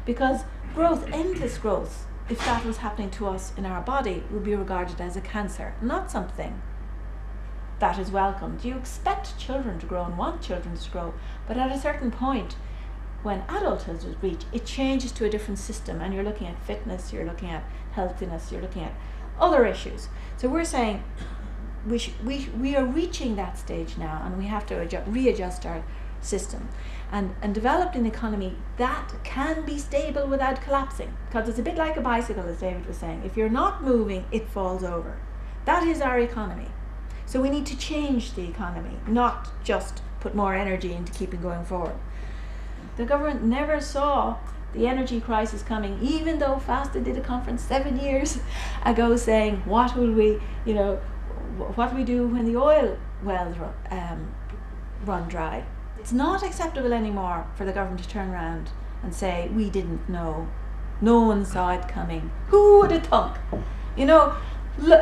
because growth, endless growth, if that was happening to us in our body, would be regarded as a cancer, not something that is welcomed. You expect children to grow and want children to grow, but at a certain point, when adulthood is reached, it changes to a different system, and you're looking at fitness, you're looking at healthiness, you're looking at other issues. So we're saying we are reaching that stage now, and we have to readjust our system and develop an economy that can be stable without collapsing, because it's a bit like a bicycle, as David was saying. If you're not moving, it falls over. That is our economy. So we need to change the economy, not just put more energy into keeping going forward. The government never saw the energy crisis coming, even though Feasta did a conference 7 years ago saying, what will we, what do we do when the oil wells run dry? It's not acceptable anymore for the government to turn around and say, we didn't know, no one saw it coming. Who would have thunk? Look,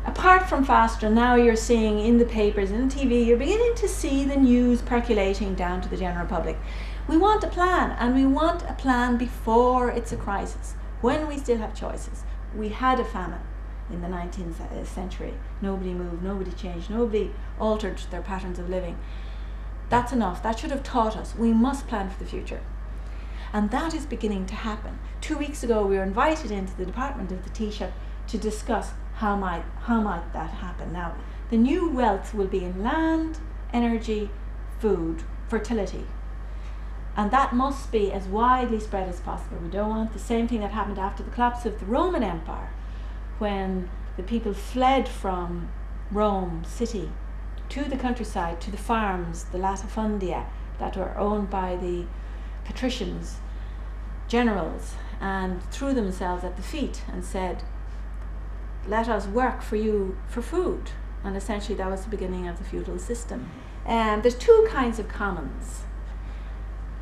apart from Feasta, now you're seeing in the papers and TV, you're beginning to see the news percolating down to the general public. We want a plan, and we want a plan before it's a crisis, when we still have choices. We had a famine in the 19th century. Nobody moved, nobody changed, nobody altered their patterns of living. That's enough. That should have taught us we must plan for the future. And that is beginning to happen. 2 weeks ago, we were invited into the department of the Taoiseach to discuss how might that happen. Now, the new wealth will be in land, energy, food, fertility. And that must be as widely spread as possible. We don't want the same thing that happened after the collapse of the Roman Empire, when the people fled from Rome city to the countryside, to the farms, the latifundia that were owned by the patricians, generals, and threw themselves at the feet and said, let us work for you for food. And essentially that was the beginning of the feudal system. There's two kinds of commons.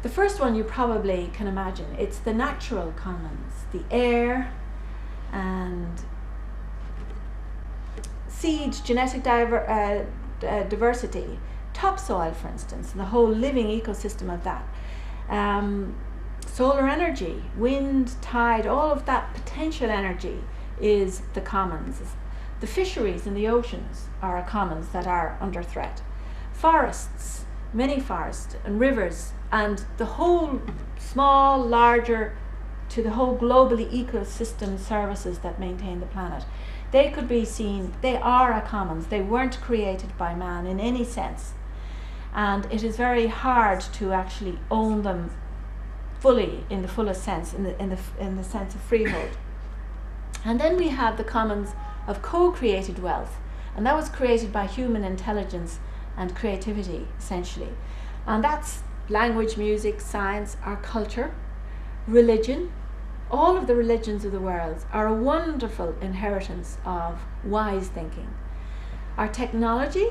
The first one you probably can imagine. It's the natural commons, the air and seed, genetic diversity, topsoil, for instance, and the whole living ecosystem of that. Solar energy, wind, tide, all of that potential energy is the commons. The fisheries in the oceans are a commons that are under threat. Forests, many forests and rivers, and the whole small, larger, to the whole globally ecosystem services that maintain the planet. They could be seen, they are a commons. They weren't created by man in any sense. And it is very hard to actually own them fully, in the fullest sense, in the sense of freehold. And then we have the commons of co-created wealth, and that was created by human intelligence and creativity, essentially. And that's language, music, science, our culture, religion. All of the religions of the world are a wonderful inheritance of wise thinking. Our technology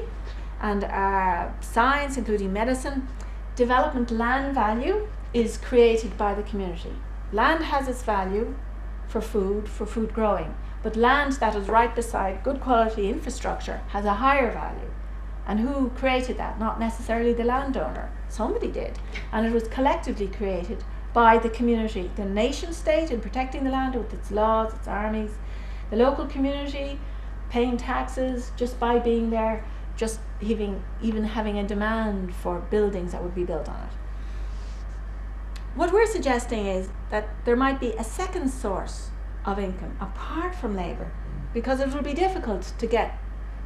and our science, including medicine, development, land value is created by the community. Land has its value for food growing, but land that is right beside good quality infrastructure has a higher value. And who created that? Not necessarily the landowner. Somebody did. And it was collectively created by the community, the nation state in protecting the land with its laws, its armies, the local community paying taxes just by being there, just even having a demand for buildings that would be built on it. What we're suggesting is that there might be a second source of income apart from labour, because it will be difficult to get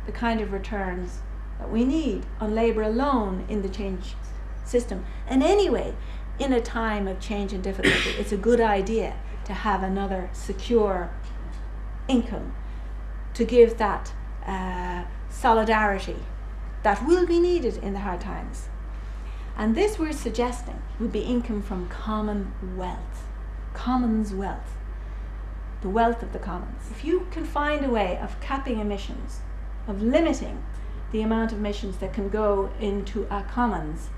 the kind of returns that we need on labour alone in the change system. And anyway, in a time of change and difficulty, it's a good idea to have another secure income to give that solidarity that will be needed in the hard times. And this we're suggesting would be income from common wealth, commons wealth, the wealth of the commons. If you can find a way of capping emissions, of limiting the amount of emissions that can go into our commons,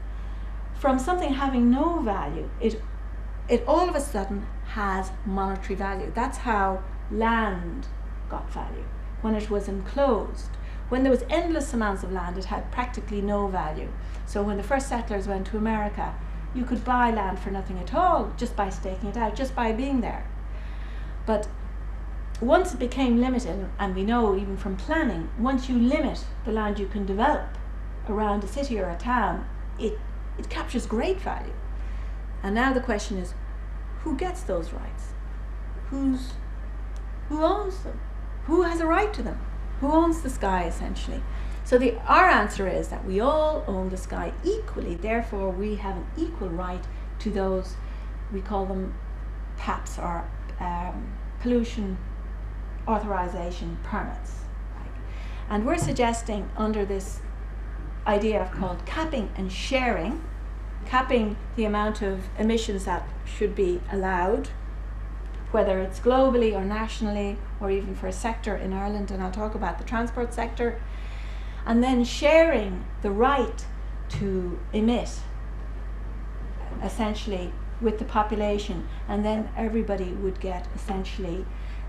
from something having no value, it all of a sudden has monetary value. That's how land got value. When it was enclosed, when there was endless amounts of land, it had practically no value. So when the first settlers went to America, You could buy land for nothing at all just by staking it out, just by being there. But once it became limited, and we know even from planning, once you limit the land you can develop around a city or a town, it captures great value. And now the question is, who gets those rights? Who owns them? Who has a right to them? Who owns the sky, essentially? So our answer is that we all own the sky equally, therefore we have an equal right to those, we call them PAPs, or pollution authorization permits. Right? And we're suggesting, under this idea called capping and sharing, capping the amount of emissions that should be allowed, whether it's globally or nationally, or even for a sector in Ireland, and I'll talk about the transport sector, and then sharing the right to emit, essentially, with the population, and then everybody would get essentially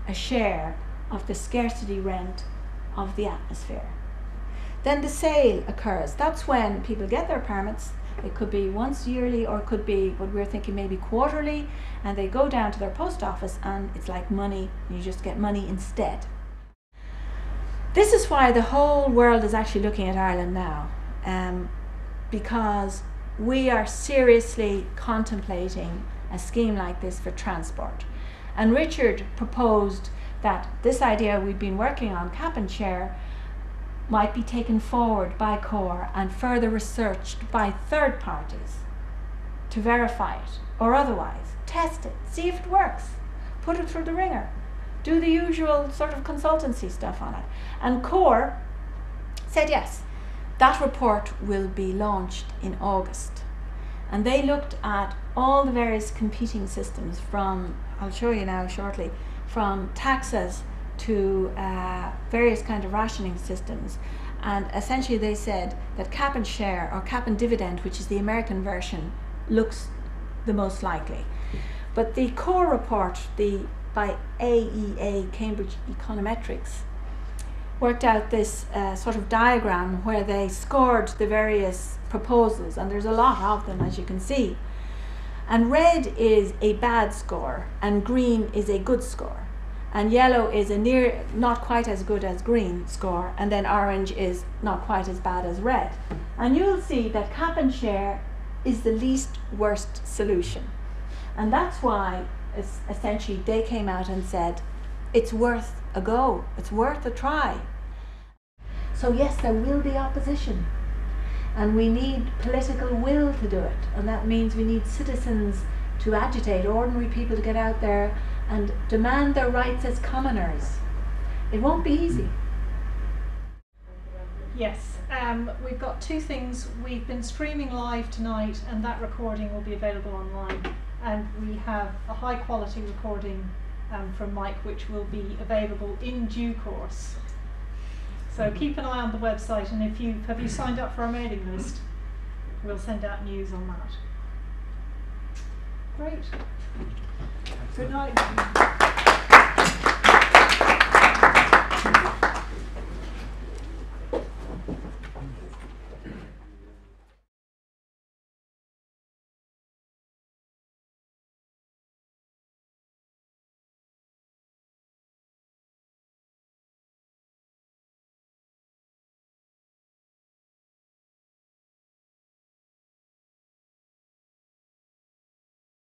a share of the scarcity rent of the atmosphere. Then the sale occurs. That's when people get their permits. It could be once yearly, or it could be what we're thinking maybe quarterly, and they go down to their post office and it's like money, you just get money instead. This is why the whole world is actually looking at Ireland now, because we are seriously contemplating a scheme like this for transport. And Richard proposed that this idea we've been working on, cap and share, might be taken forward by CORE and further researched by third parties to verify it, or otherwise test it, see if it works, put it through the ringer, do the usual sort of consultancy stuff on it. And CORE said yes. That report will be launched in August. And they looked at all the various competing systems, from, I'll show you now shortly, from taxes to various kind of rationing systems. And essentially they said that cap and share, or cap and dividend, which is the American version, looks the most likely. But the CORE report, by AEA, Cambridge Econometrics, worked out this sort of diagram where they scored the various proposals, and there's a lot of them, as you can see. And red is a bad score, and green is a good score, and yellow is a not quite as good as green score, and then orange is not quite as bad as red. And you'll see that cap and share is the least worst solution. And that's why essentially they came out and said it's worth a go, it's worth a try. So yes, there will be opposition, and we need political will to do it, and that means we need citizens to agitate, ordinary people to get out there and demand their rights as commoners. It won't be easy. Yes, we've got two things. We've been streaming live tonight, and that recording will be available online, and we have a high quality recording from Mike, which will be available in due course. So keep an eye on the website, and have you signed up for our mailing list? We'll send out news on that. Great. Good night.